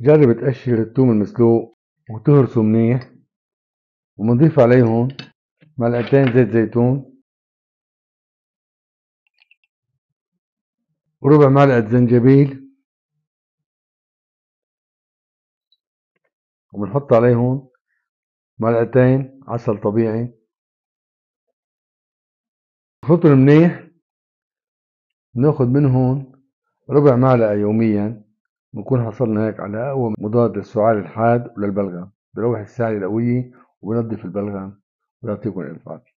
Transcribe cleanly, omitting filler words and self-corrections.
جرب تقشر الثوم المسلوق وتهرسه منيح، وبنضيف عليهم معلقتين زيت زيتون وربع معلقة زنجبيل، وبنحط عليهم معلقتين عسل طبيعي، نخلطهم منيح. ناخد منهم ربع معلقة يوميا، بنكون حصلنا هيك على قهوة مضاد للسعال الحاد وللبلغم، بروح السعال القوية وبنظف البلغم، ويعطيكم الألف عافية.